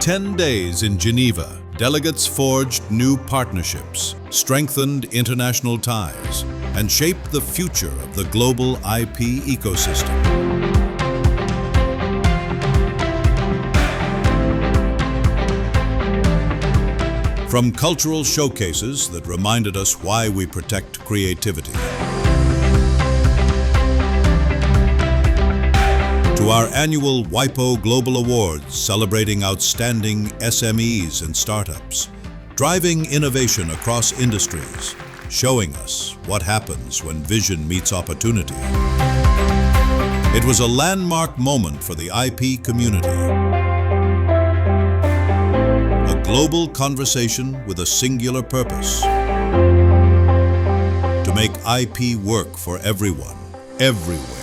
10 days in Geneva, delegates forged new partnerships, strengthened international ties, and shaped the future of the global IP ecosystem. From cultural showcases that reminded us why we protect creativity, to our annual WIPO Global Awards celebrating outstanding SMEs and startups, driving innovation across industries, showing us what happens when vision meets opportunity. It was a landmark moment for the IP community. A global conversation with a singular purpose: to make IP work for everyone, everywhere.